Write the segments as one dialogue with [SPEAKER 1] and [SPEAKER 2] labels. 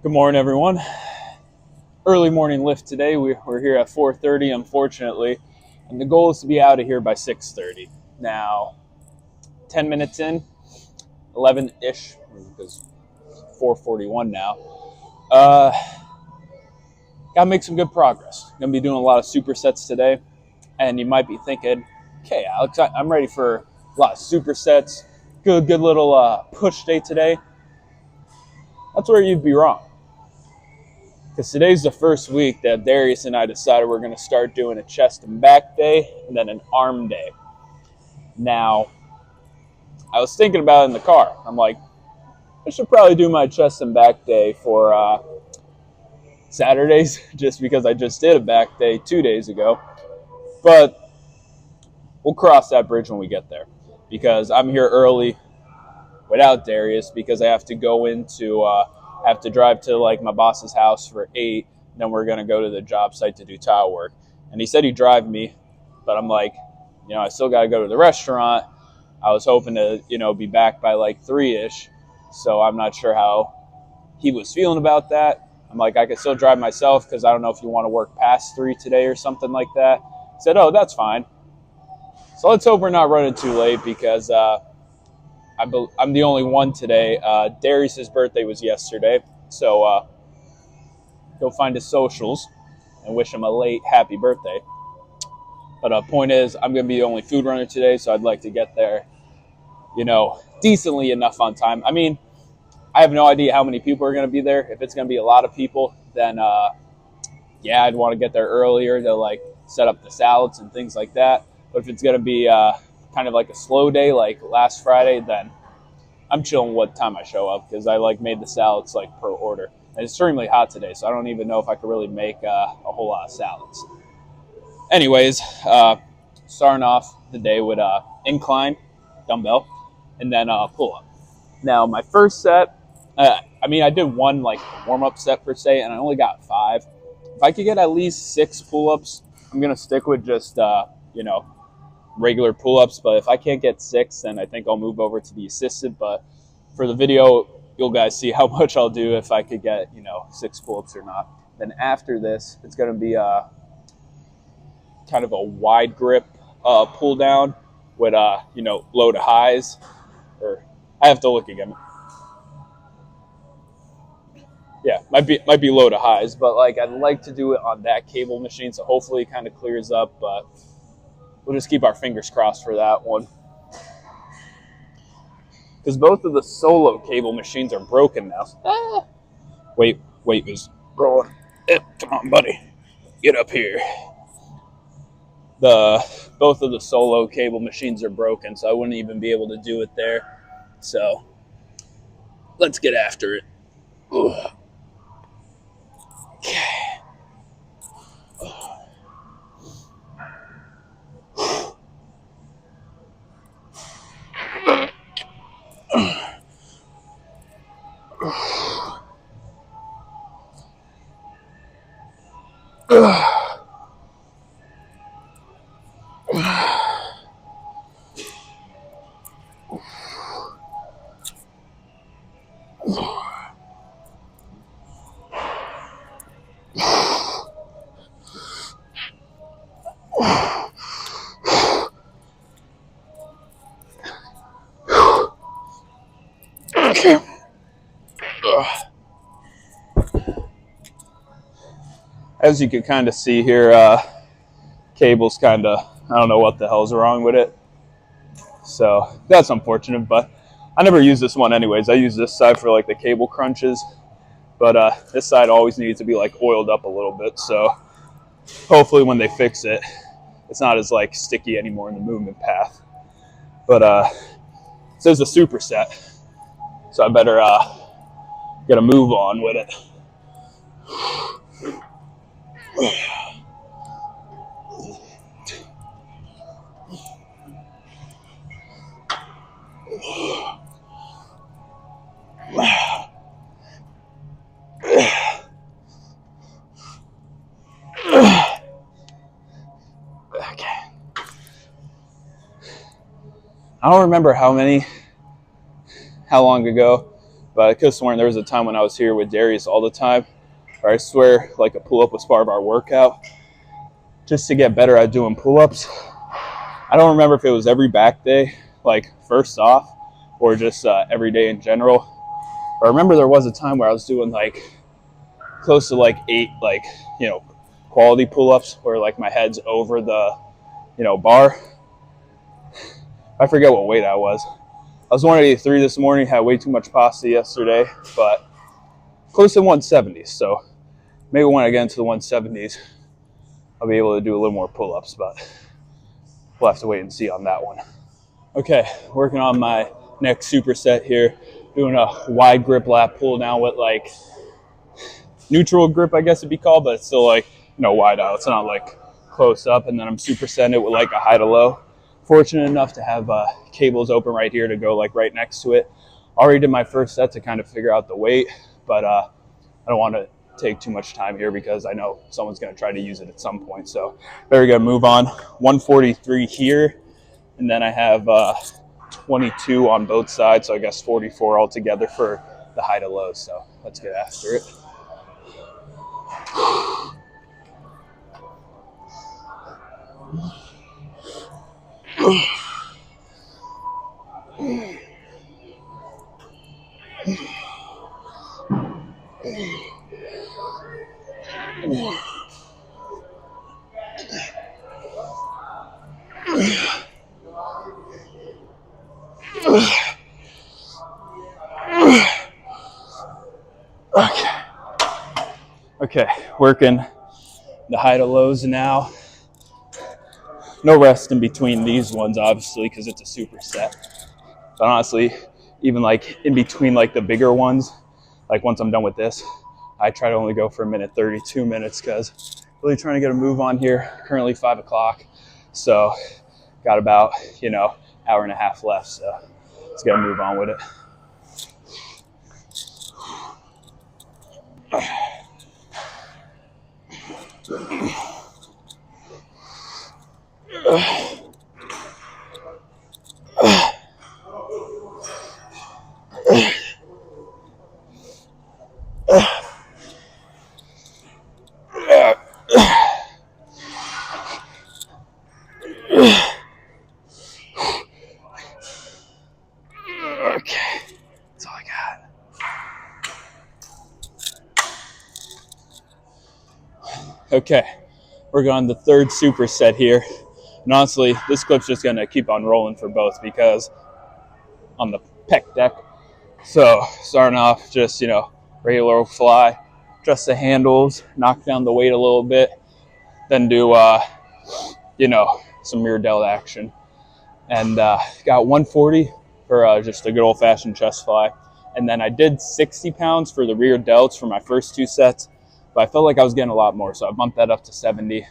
[SPEAKER 1] Good morning, everyone. Early morning lift today. We're here at 4:30, unfortunately, and the goal is to be out of here by 6:30. Now, 10 minutes in, 11-ish, because 4:41 now. Gotta make some good progress. Gonna be doing a lot of supersets today, and you might be thinking, "Okay, Alex, I'm ready for a lot of supersets. Good little push day today." That's where you'd be wrong. Because today's the first week that Darius and I decided we're going to start doing a chest and back day and then an arm day. Now, I was thinking about it in the car. I'm like, I should probably do my chest and back day for Saturdays, just because I just did a back day 2 days ago. But we'll cross that bridge when we get there. Because I'm here early without Darius because I have to go into, have to drive to like my boss's house for 8. Then we're going to go to the job site to do tile work. And he said he'd drive me, but I'm like, I still got to go to the restaurant. I was hoping to, be back by like 3-ish. So I'm not sure how he was feeling about that. I'm like, I could still drive myself because I don't know if you want to work past 3 today or something like that. He said, oh, that's fine. So let's hope we're not running too late because I'm the only one today. Darius's birthday was yesterday. So go find his socials and wish him a late happy birthday. But point is, I'm going to be the only food runner today, so I'd like to get there, decently enough on time. I mean, I have no idea how many people are going to be there. If it's going to be a lot of people, then yeah, I'd want to get there earlier to like set up the salads and things like that. But if it's going to be kind of like a slow day, like last Friday, then I'm chilling what time I show up because I like made the salads like per order. And it's extremely hot today, so I don't even know if I could really make a whole lot of salads. Anyways, starting off the day with incline, dumbbell, and then pull up. Now, my first set, I did one like warm up set per se, and I only got 5. If I could get at least 6 pull ups, I'm gonna stick with just regular pull ups. But if I can't get 6, then I think I'll move over to the assisted. But for the video, you'll guys see how much I'll do if I could get 6 pull ups or not. Then after this, it's gonna be kind of a wide grip pull down with low to highs, or I have to look again. Yeah, might be low to highs, but like I'd like to do it on that cable machine, so hopefully it kind of clears up. But we'll just keep our fingers crossed for that one, because both of the solo cable machines are broken now. Wait, is rolling. Come on, buddy, get up here. Both of the solo cable machines are broken, so I wouldn't even be able to do it there. So let's get after it. Ugh. Okay. Okay. As you can kind of see here, cable's kind of, I don't know what the hell's wrong with it. So that's unfortunate, but I never use this one anyways. I use this side for like the cable crunches, but this side always needs to be like oiled up a little bit. So hopefully when they fix it, it's not as like sticky anymore in the movement path. But it says a superset, so I better get a move on with it. Okay. I don't remember how long ago But I could have sworn there was a time when I was here with Darius all the time, where I swear like a pull-up was part of our workout, just to get better at doing pull-ups. I don't remember if it was every back day, like first off, or just every day in general. But I remember there was a time where I was doing like close to like 8, like, quality pull-ups where like my head's over the, bar. I forget what weight I was. I was 183 this morning, had way too much pasta yesterday, but close to 170s. So maybe when I get into the 170s, I'll be able to do a little more pull-ups, but we'll have to wait and see on that one. Okay, working on my next superset here, doing a wide grip lat pull now with like neutral grip, I guess it'd be called, but it's still like, wide out. It's not like close up, and then I'm supersetting it with like a high to low. Fortunate enough to have cables open right here to go like right next to it. Already did my first set to kind of figure out the weight, but I don't want to take too much time here because I know someone's going to try to use it at some point. So very good. Move on. 143 here, and then I have 22 on both sides, so I guess 44 altogether for the high to low. So let's get after it. Okay, working the high to lows now. No rest in between these ones, obviously, because it's a superset. But honestly, even like in between like the bigger ones, like once I'm done with this, I try to only go for a minute 30, 2 minutes, because really trying to get a move on here. Currently 5 o'clock, so got about, hour and a half left, so let's get a move on with it. Okay, that's all I got. Okay, we're going the third superset here. And honestly, this clip's just going to keep on rolling for both because on the pec deck. So starting off just, regular fly, adjust the handles, knock down the weight a little bit, then do, some rear delt action. And got 140 for just a good old-fashioned chest fly. And then I did 60 pounds for the rear delts for my first 2 sets, but I felt like I was getting a lot more, so I bumped that up to 70.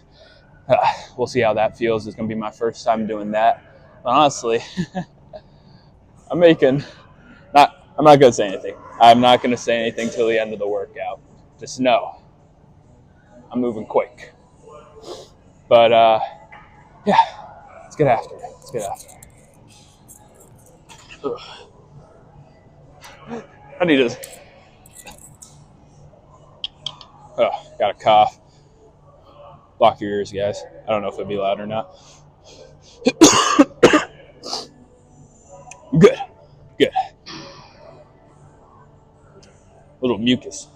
[SPEAKER 1] We'll see how that feels. It's going to be my first time doing that. But honestly, I'm not going to say anything. I'm not going to say anything till the end of the workout. Just know I'm moving quick. But, yeah, let's get after it. Ugh. I need to... got a cough. Block your ears, guys. I don't know if it'll be loud or not. Good. Little mucus.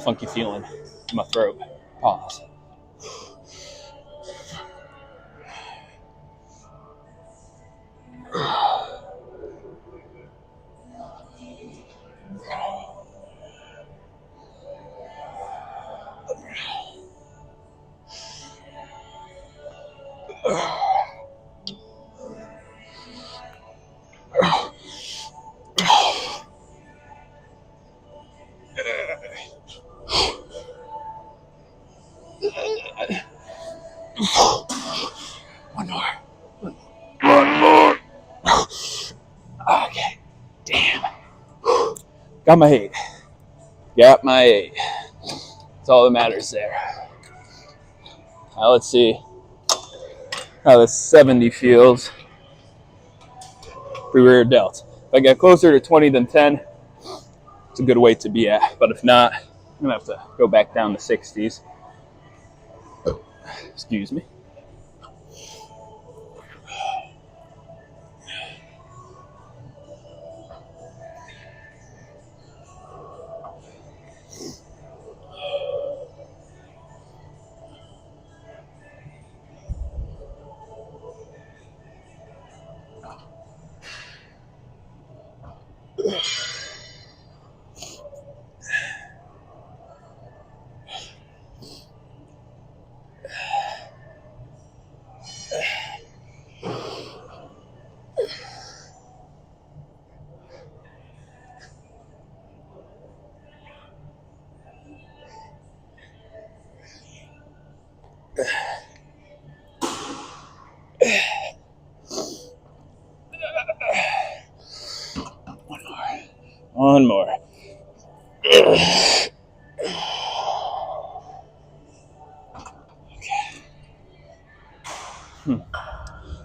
[SPEAKER 1] Funky feeling in my throat. Pause. One more. Okay. Damn. Got my 8. That's all that matters there. Now let's see how the 70 feels for rear delt. If I get closer to 20 than 10, it's a good weight to be at. But if not, I'm gonna have to go back down to 60s. Excuse me. One more. Okay.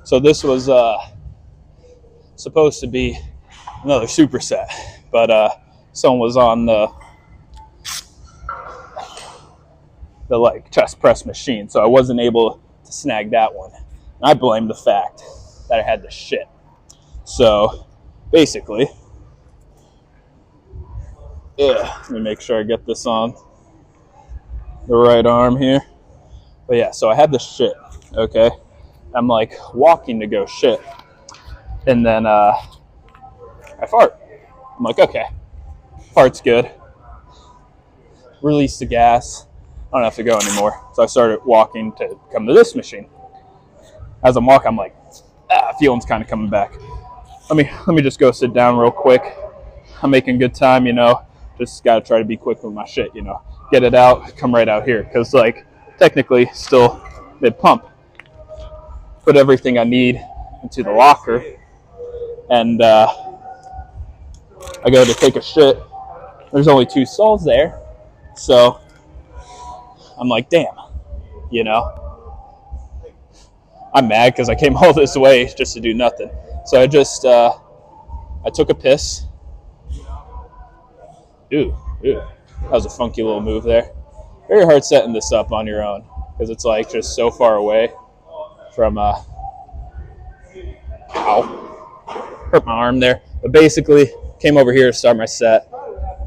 [SPEAKER 1] So this was supposed to be another superset, but someone was on the like chest press machine, so I wasn't able to snag that one. And I blame the fact that I had the shit. So basically, let me make sure I get this on the right arm here. But yeah, so I had the shit. Okay, I'm like walking to go shit, and then I fart. I'm like, okay, fart's good. Release the gas. I don't have to go anymore. So I started walking to come to this machine. As I'm walking, I'm like, feeling's kind of coming back. Let me just go sit down real quick. I'm making good time, you know. Just gotta try to be quick with my shit, you know. Get it out, come right out here, because like technically still mid pump. Put everything I need into the locker, and I go to take a shit. There's only 2 stalls there, so I'm like, damn, you know. I'm mad because I came all this way just to do nothing. So I just I took a piss. Ooh, that was a funky little move there. Very hard setting this up on your own because it's like just so far away from ow, hurt my arm there. But basically, came over here to start my set.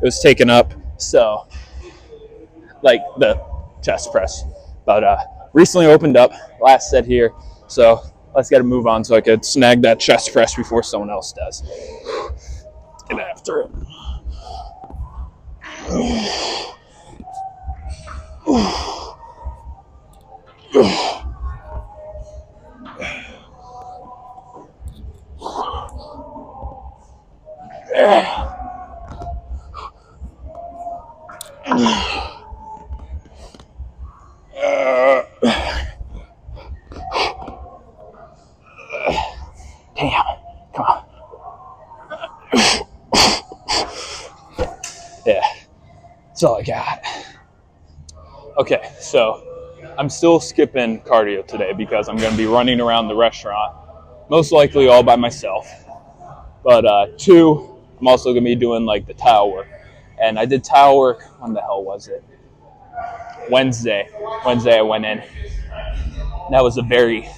[SPEAKER 1] It was taken up, so like the chest press. But recently opened up, last set here, so let's get a move on so I could snag that chest press before someone else does. Get after it. Damn, come on. Yeah, that's all I got. Okay, so I'm still skipping cardio today because I'm going to be running around the restaurant, most likely all by myself. But 2, I'm also going to be doing like the tile work. And I did tile work, when the hell was it? Wednesday I went in. That was a very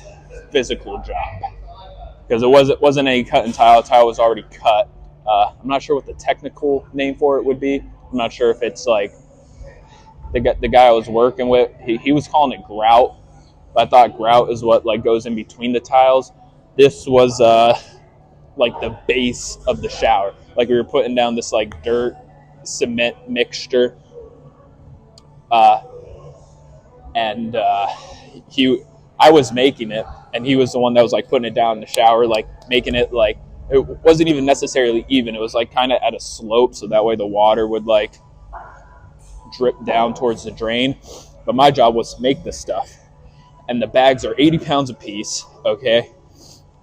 [SPEAKER 1] physical job because it wasn't any cut and tile. Tile was already cut. I'm not sure what the technical name for it would be. I'm not sure if it's like the guy I was working with. He was calling it grout. But I thought grout is what like goes in between the tiles. This was like the base of the shower. Like we were putting down this like dirt cement mixture. And I was making it, and he was the one that was like putting it down in the shower, like making it like it wasn't even necessarily even. It was like kind of at a slope, so that way the water would like drip down towards the drain. But my job was to make this stuff, and the bags are 80 pounds a piece, okay?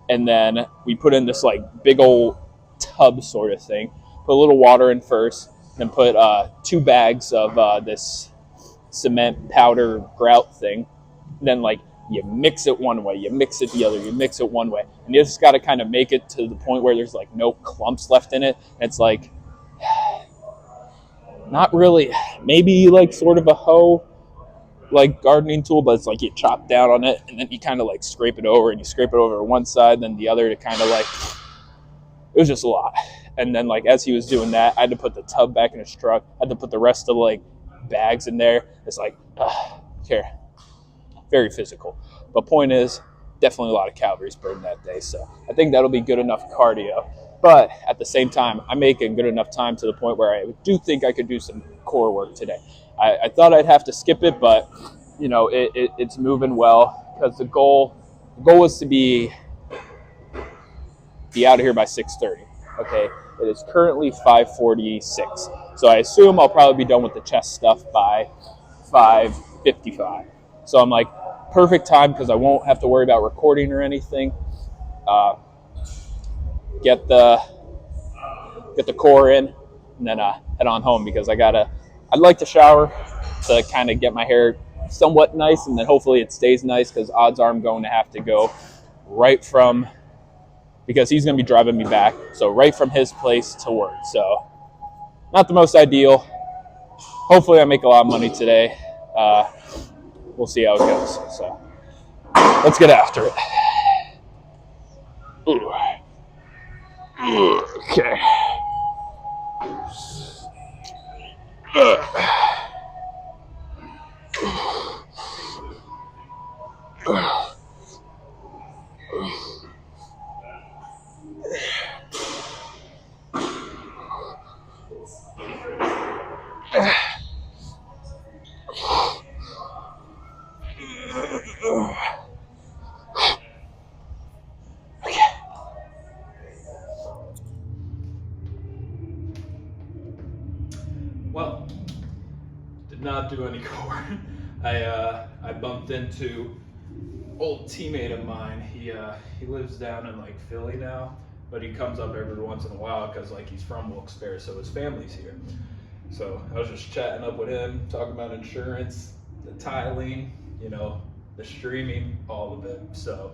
[SPEAKER 1] And then we put in this like big old tub sort of thing, put a little water in first, then put 2 bags of this cement powder grout thing. And then like you mix it one way, you mix it the other, you mix it one way, and you just got to kind of make it to the point where there's like no clumps left in it. And it's like not really, maybe like sort of a hoe, like gardening tool, but it's like you chop down on it and then you kind of like scrape it over, and you scrape it over one side, then the other to kind of like, it was just a lot. And then like as he was doing that, I had to put the tub back in his truck. I had to put the rest of like bags in there. It's like, here, very physical. But point is, definitely a lot of calories burned that day. So I think that'll be good enough cardio. But at the same time, I'm making good enough time to the point where I do think I could do some core work today. I thought I'd have to skip it, but it's moving well because the goal was to be out of here by 6:30. Okay, it is currently 5:46, so I assume I'll probably be done with the chest stuff by 5:55. So I'm like, perfect time because I won't have to worry about recording or anything. Uh, get the core in, and then head on home because I'd like to shower to kind of get my hair somewhat nice, and then hopefully it stays nice because odds are I'm going to have to go right from, because he's going to be driving me back, so right from his place to work. So not the most ideal. Hopefully I make a lot of money today. We'll see how it goes. So let's get after it. Ooh. Okay. Well, did not do any core. I bumped into old teammate of mine. He lives down in like Philly now, but he comes up every once in a while because like he's from Wilkes-Barre, so his family's here. So I was just chatting up with him, talking about insurance, the tiling, the streaming, all of it. So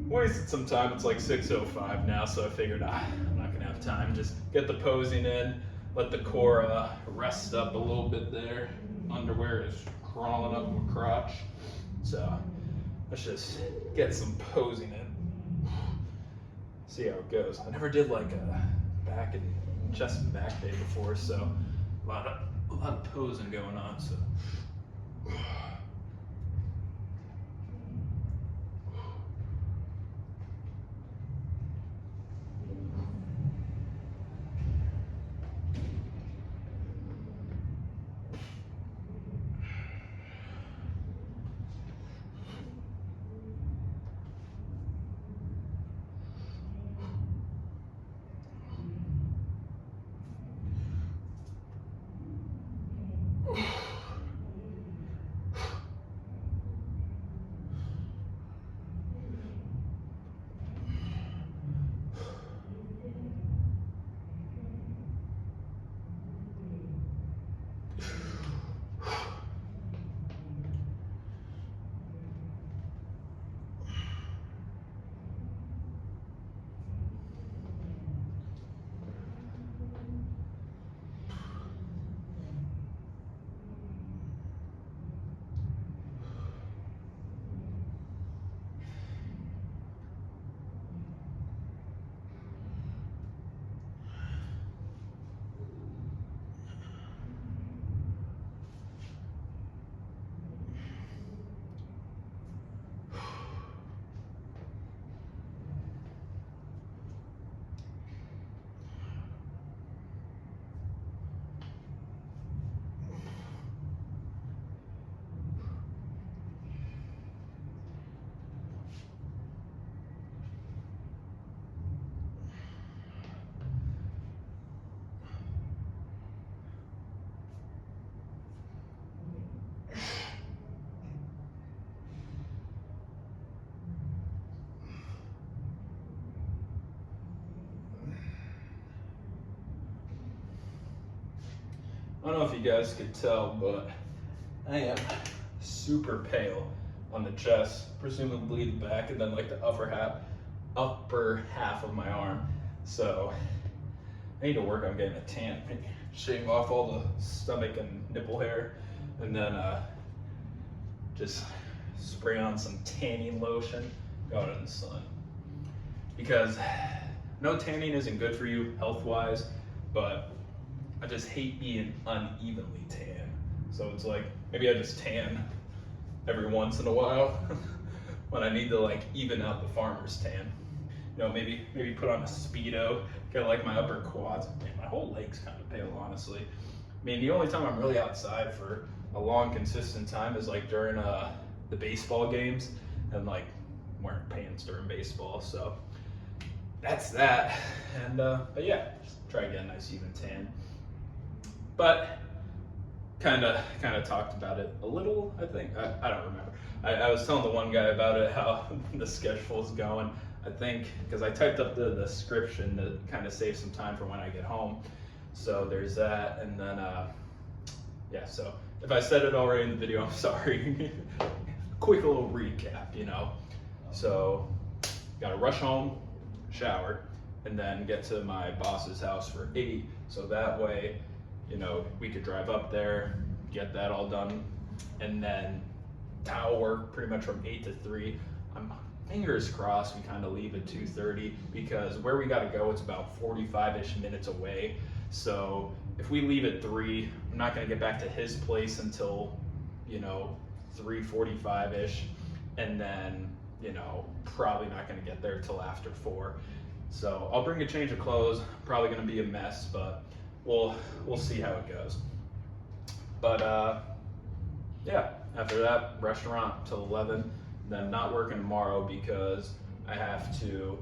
[SPEAKER 1] wasted some time. It's like 6:05 now, so I figured I'm not gonna have time. Just get the posing in, let the core rest up a little bit there. Underwear is crawling up my crotch, so let's just get some posing in. See how it goes. I never did like a back and chest and back day before, so a lot of posing going on. So. I don't know if you guys could tell, but I am super pale on the chest, presumably the back, and then like the upper half of my arm. So I need to work on getting a tan. shave off all the stomach and nipple hair, and then just spray on some tanning lotion, go out in the sun. Because no, tanning isn't good for you health-wise, but I just hate being unevenly tan. So it's like, maybe I just tan every once in a while when I need to like even out the farmer's tan. You know, maybe put on a Speedo, get like my upper quads. Man, my whole leg's kind of pale, honestly. I mean, the only time I'm really outside for a long, consistent time is like during the baseball games, and like I'm wearing pants during baseball. So that's that. And but yeah, just try to get a nice even tan. But kind of talked about it a little, I think. I don't remember. I was telling the one guy about it, how the schedule is going. I think because I typed up the description to kind of save some time for when I get home. So there's that, and then yeah. So if I said it already in the video, I'm sorry. Quick little recap, you know. So gotta rush home, shower, and then get to my boss's house for 8. So that way, you know, we could drive up there, get that all done, and then towel work pretty much from 8 to 3. I'm fingers crossed we kind of leave at 2:30, because where we got to go, it's about 45-ish minutes away. So if we leave at 3, I'm not going to get back to his place until, you know, 3:45-ish, and then, you know, probably not going to get there till after 4. So I'll bring a change of clothes. Probably going to be a mess, but we'll see how it goes. But yeah, after that, restaurant till 11. Then not working tomorrow because I have to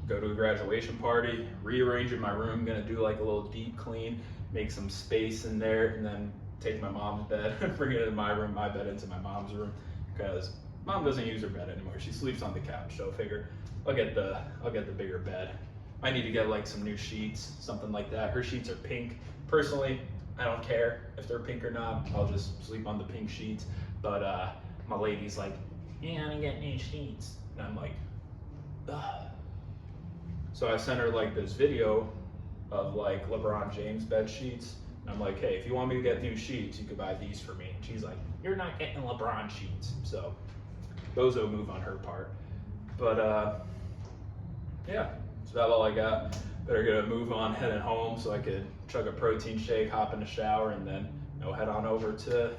[SPEAKER 1] go to a graduation party, rearranging my room, gonna do like a little deep clean, make some space in there, and then take my mom's bed, bring it into my room, my bed into my mom's room, because mom doesn't use her bed anymore. She sleeps on the couch, so I figure I'll get the bigger bed. I need to get like some new sheets, something like that. Her sheets are pink. Personally, I don't care if they're pink or not. I'll just sleep on the pink sheets. But my lady's like, "Yeah, I'm gonna get new sheets," and I'm like, ugh. So I sent her like this video of like LeBron James bed sheets. And I'm like, "Hey, if you want me to get new sheets, you could buy these for me." And she's like, "You're not getting LeBron sheets." So those will move on her part. But yeah, that's about all I got. Better get a move on heading home so I could chug a protein shake, hop in the shower, and then, you know, head on over to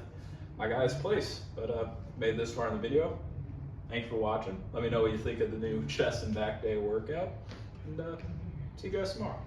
[SPEAKER 1] my guy's place. But made this far in the video. Thanks for watching. Let me know what you think of the new chest and back day workout, and see you guys tomorrow.